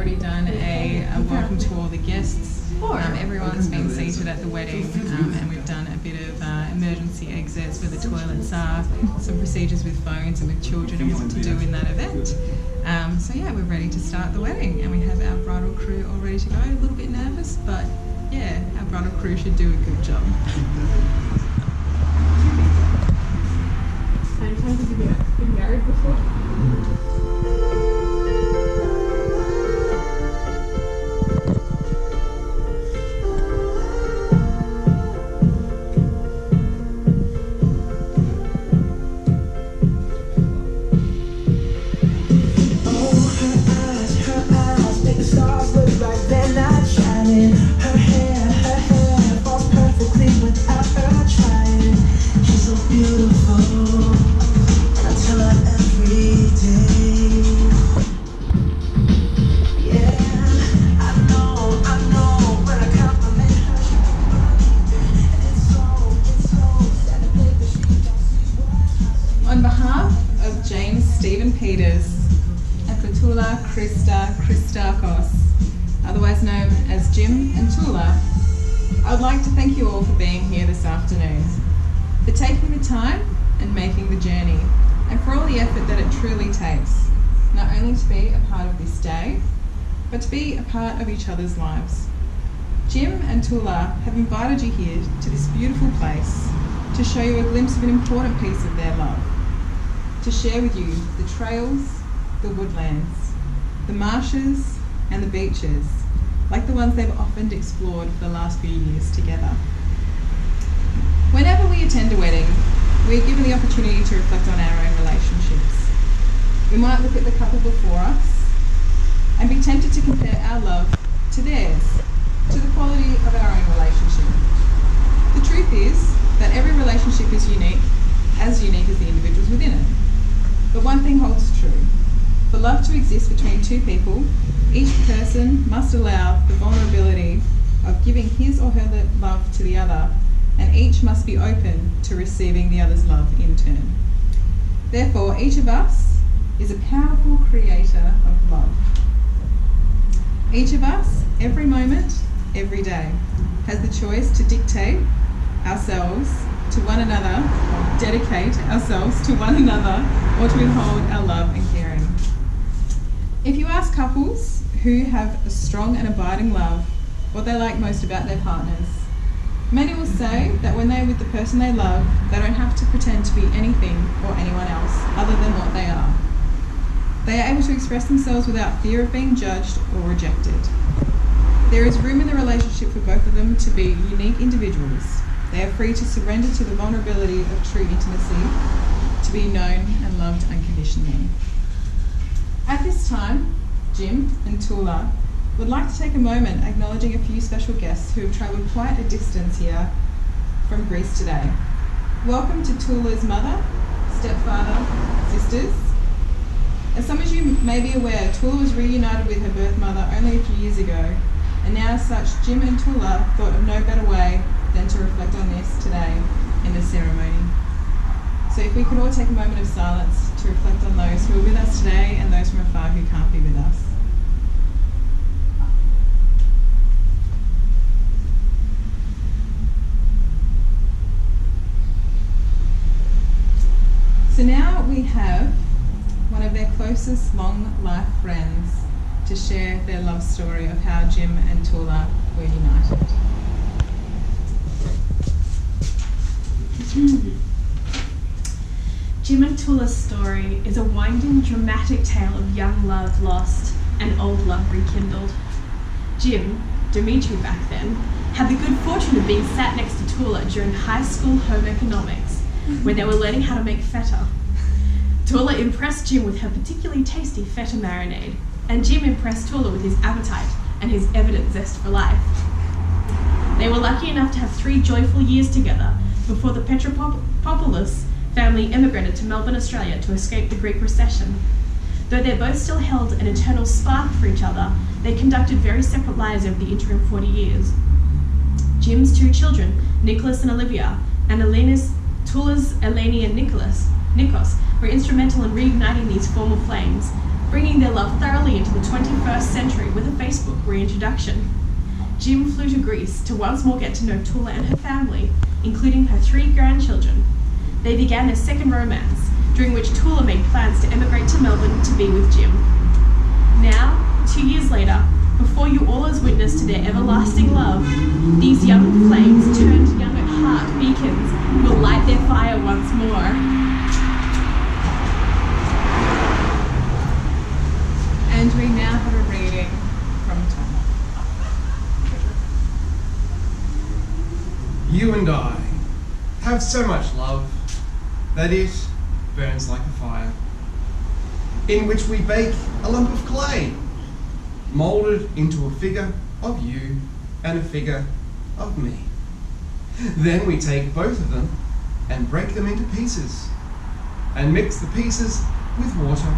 already done a welcome to all the guests. Everyone's been seated at the wedding, and we've done a bit of emergency exits where the toilets are, some procedures with phones and with children and what to do in that event. So yeah, we're ready to start the wedding, and we have our bridal crew all ready to go. A little bit nervous, but yeah, our bridal crew should do a good job. How many times have you been married before? On behalf of James Stephen Peters and Toula Christakos, otherwise known as Jim and Toula, I would like to thank you all for being here this afternoon, for taking the time and making the journey, and for all the effort that it truly takes, not only to be a part of this day, but to be a part of each other's lives. Jim and Toula have invited you here to this beautiful place to show you a glimpse of an important piece of their love, to share with you the trails, the woodlands, the marshes and the beaches, like the ones they've often explored for the last few years together. Whenever we attend a wedding, we are given the opportunity to reflect on our own relationships. We might look at the couple before us and be tempted to compare our love to theirs, to the quality of our own relationship. The truth is that every relationship is unique as the individuals within it. But one thing holds true. For love to exist between two people, each person must allow the vulnerability of giving his or her love to the other, and each must be open to receiving the other's love in turn. Therefore, each of us is a powerful creator of love. Each of us, every moment, every day, has the choice to dictate ourselves to one another, dedicate ourselves to one another, or to withhold our love and caring. If you ask couples who have a strong and abiding love what they like most about their partners, many will say that when they're with the person they love, they don't have to pretend to be anything or anyone else other than what they are. They are able to express themselves without fear of being judged or rejected. There is room in the relationship for both of them to be unique individuals. They are free to surrender to the vulnerability of true intimacy, to be known and loved unconditionally. At this time, Jim and Toula would like to take a moment acknowledging a few special guests who have travelled quite a distance here from Greece today. Welcome to Toula's mother, stepfather, sisters. As some of you may be aware, Toula was reunited with her birth mother only a few years ago, and now as such, Jim and Toula thought of no better way than to reflect on this today in the ceremony. So if we could all take a moment of silence to reflect on those who are with us today and those from afar who can't be with us. So now we have one of their closest long life friends to share their love story of how Jim and Toula were united. Jim and Toula's story is a winding, dramatic tale of young love lost and old love rekindled. Jim, Dimitri back then, had the good fortune of being sat next to Toula during high school home economics, when they were learning how to make feta. Toula impressed Jim with her particularly tasty feta marinade, and Jim impressed Toula with his appetite and his evident zest for life. They were lucky enough to have 3 joyful years together before the Petropoulos family immigrated to Melbourne, Australia to escape the Greek recession. Though they both still held an eternal spark for each other, they conducted very separate lives over the interim 40 years. Jim's 2 children, Nicholas and Olivia, and Toula's Eleni and Nikos, were instrumental in reigniting these former flames, bringing taking their love thoroughly into the 21st century with a Facebook reintroduction. Jim flew to Greece to once more get to know Toula and her family, including her 3 grandchildren. They began their second romance, during which Toula made plans to emigrate to Melbourne to be with Jim. Now, 2 years later, before you all as witness to their everlasting love, these young flames turned young at heart beacons will light their fire once more. And we now have a reading from Tom. You and I have so much love that it burns like a fire, in which we bake a lump of clay, moulded into a figure of you and a figure of me. Then we take both of them and break them into pieces, and mix the pieces with water,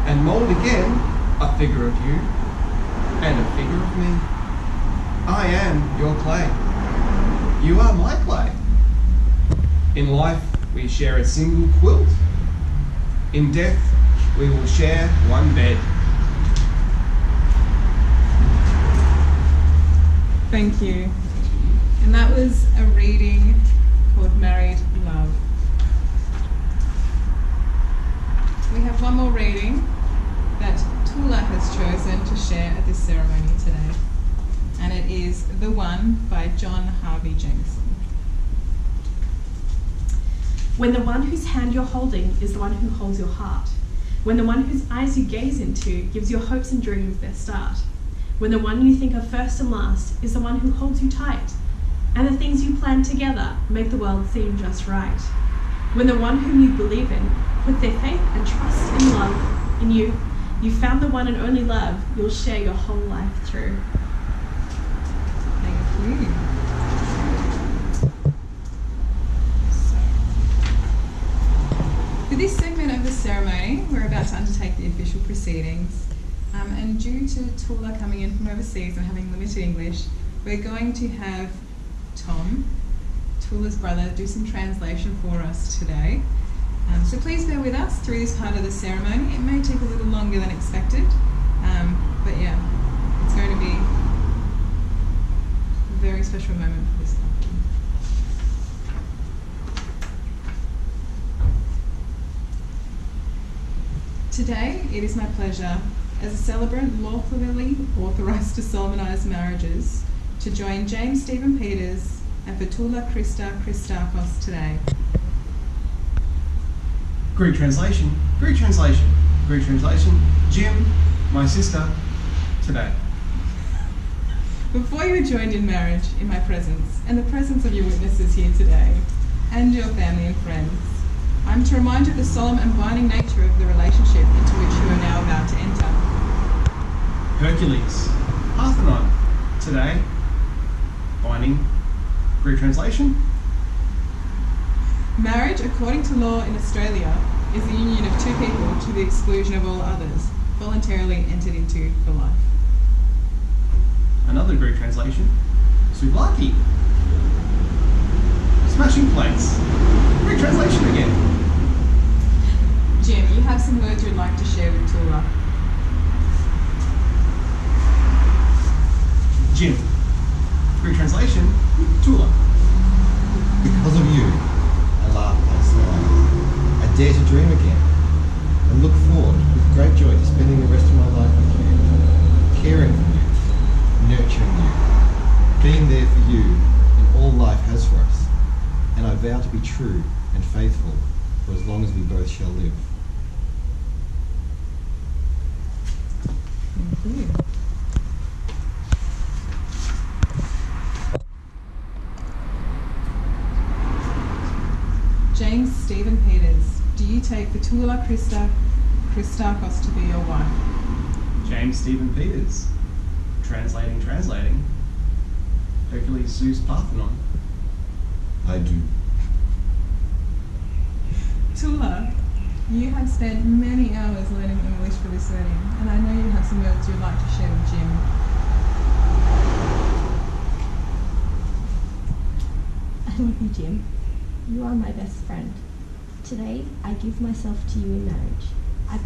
and mould again a figure of you and a figure of me. I am your clay. You are my clay. In life, we share a single quilt. In death, we will share one bed. Thank you. And that was a reading called Married Love. We have one more reading that Toula has chosen to share at this ceremony today. And it is The One by John Harvey Jameson. When the one whose hand you're holding is the one who holds your heart. When the one whose eyes you gaze into gives your hopes and dreams their start. When the one you think of first and last is the one who holds you tight. And the things you plan together make the world seem just right. When the one whom you believe in put their faith and trust in love in you, you found the one and only love you'll share your whole life through. Thank you. For this segment of the ceremony, we're about to undertake the official proceedings. And due to Toula coming in from overseas and having limited English, we're going to have Tom, Toula's brother, do some translation for us today. So please bear with us through this part of the ceremony. It may take a little longer than expected, but yeah, it's going to be a very special moment for this couple. Today, it is my pleasure, as a celebrant lawfully authorised to solemnise marriages, to join James Stephen Peters and Toula Christa Christakos today. Greek translation, Greek translation, Greek translation. Jim, my sister, today. Before you are joined in marriage in my presence and the presence of your witnesses here today, and your family and friends, I'm to remind you of the solemn and binding nature of the relationship into which you are now about to enter. Hercules, Parthenon, today. Binding, Greek translation. Marriage, according to law in Australia, is the union of two people to the exclusion of all others, voluntarily entered into for life. Another Greek translation. Souvlaki. Smashing plates. Greek translation again. Jim, you have some words you'd like to share with Toula. Jim. Greek translation. Toula. Because of you, I laugh, I smile. I dare to dream again and look forward with great joy to spending the rest of my life with you, caring for you, nurturing you, being there for you in all life has for us. And I vow to be true and faithful for as long as we both shall live. Thank you. James Stephen Peters, do you take Toula Christa Christakos to be your wife? James Stephen Peters. Translating. Hercules Zeus Parthenon. I do. Toula, you have spent many hours learning English for this wedding, and I know you have some words you'd like to share with Jim. I love you, Jim. You are my best friend. Today, I give myself to you in marriage. I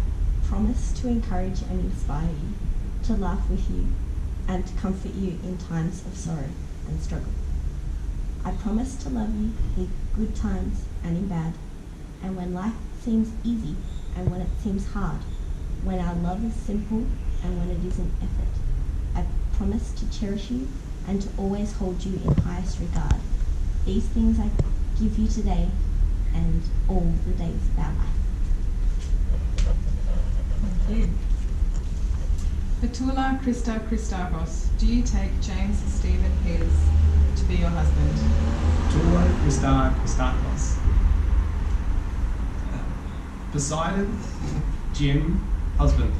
promise to encourage and inspire you, to laugh with you, and to comfort you in times of sorrow and struggle. I promise to love you in good times and in bad, and when life seems easy and when it seems hard, when our love is simple and when it is an effort. I promise to cherish you and to always hold you in highest regard. These things I give you today and all the days of our life. Thank you. For Toula Christakos, do you take James Stephen Peters to be your husband? Toula Christakos. Poseidon, Jim, husband.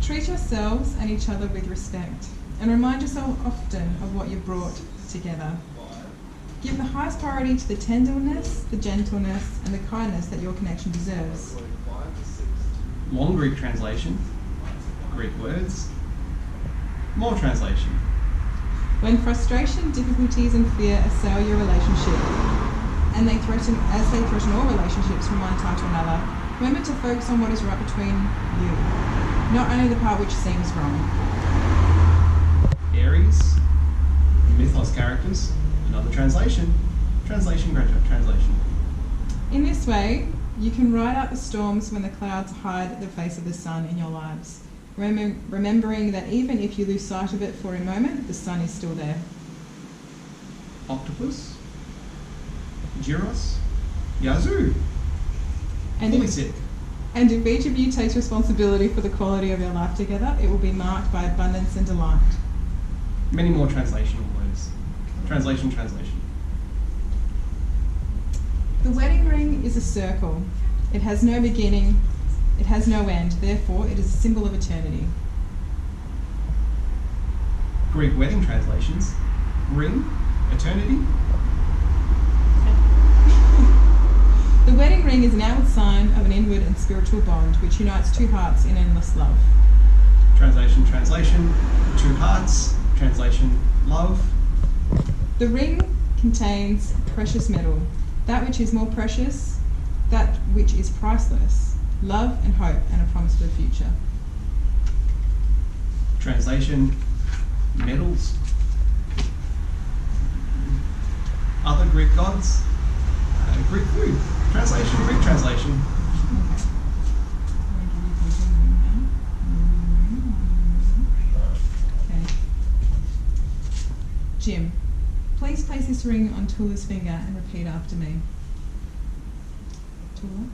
Treat yourselves and each other with respect, and remind yourself often of what you've brought together. Give the highest priority to the tenderness, the gentleness, and the kindness that your connection deserves. Long Greek translation, Greek words. More translation. When frustration, difficulties, and fear assail your relationship, and they threaten all relationships from one time to another, remember to focus on what is right between you, not only the part which seems wrong. Aries, mythos characters. Another translation. Translation, graduate translation. In this way, you can ride out the storms when the clouds hide the face of the sun in your lives, remembering that even if you lose sight of it for a moment, the sun is still there. Octopus, Gyros, Yazoo. Fully sick. And if each of you takes responsibility for the quality of your life together, it will be marked by abundance and delight. Many more translational words. Translation. The wedding ring is a circle. It has no beginning, it has no end, therefore it is a symbol of eternity. Greek wedding translations. Ring, eternity. The wedding ring is an outward sign of an inward and spiritual bond which unites two hearts in endless love. Translation. Two hearts. Translation, love. The ring contains precious metal, that which is more precious, that which is priceless, love and hope and a promise for the future. Translation, metals. Other Greek gods. Greek food. Translation, Greek translation. Okay. Okay. Jim, please place this ring on Toula's finger and repeat after me. Toula,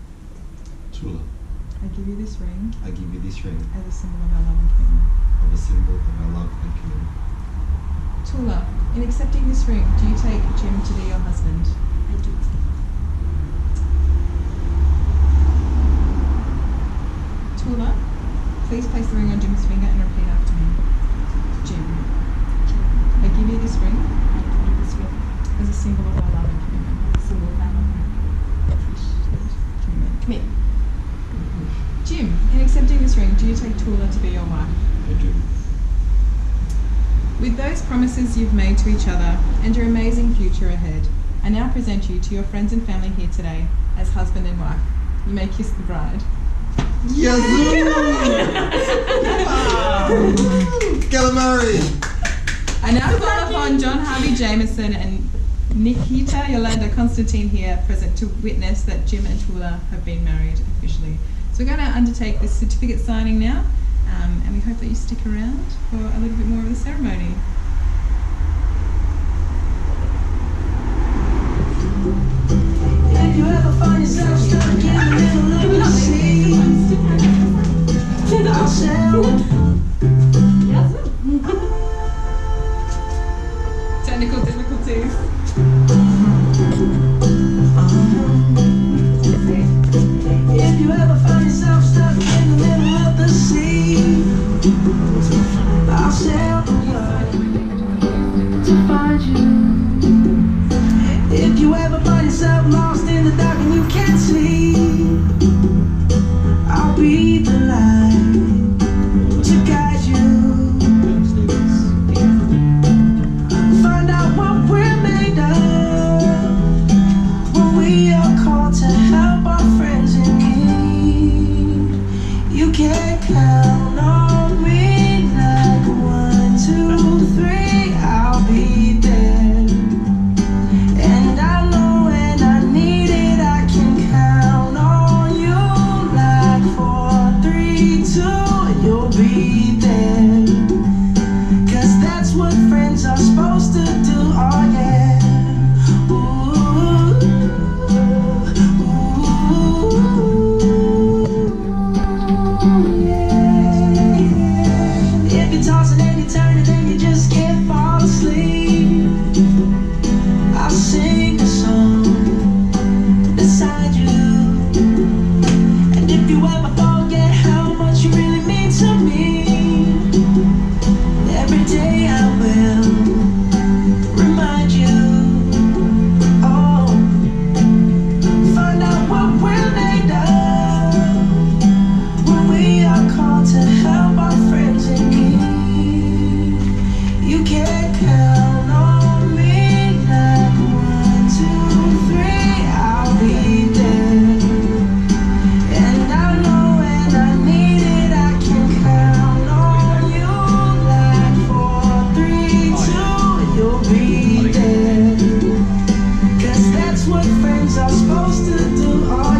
Toula, I give you this ring I give you this ring as a symbol of our love and commitment. of a symbol of our love and commitment. Toula, in accepting this ring, do you take Jim to be your husband? I do. Toula, please place the ring on Jim's finger and repeat after me. Jim, I give you this ring I give you this ring as a symbol of our love and commitment. as a symbol of our love and Commit. Jim, in accepting this ring, do you take Toula to be your wife? I do. With those promises you've made to each other and your amazing future ahead, I now present you to your friends and family here today as husband and wife. You may kiss the bride. Yazoo! Calamari! I now call upon John Harvey Jameson and Nikita Yolanda Constantine here present to witness that Jim and Toula have been married officially. So we're going to undertake this certificate signing now, and we hope that you stick around for a little bit more of the ceremony. If you ever find yourself stuck in the middle of the sea, I'll sail. Technical difficulties. If you ever find yourself stuck in the middle of the sea, I'll sail the world to find you. If you ever find yourself lost in the dark and you can't see, I'll be the light to guide you. Find out what we're made of when we are caught beside you. And if you ever forget how much you really mean to me, every day I will remind you. Oh, find out what we're made of when we are called to help our friends in need. You can count on me like 1, 2, 3, I'll be there. And I know when I need it, I can count on you like 4, 3, 2, you'll be there. 'Cause that's what friends are supposed to do. Oh,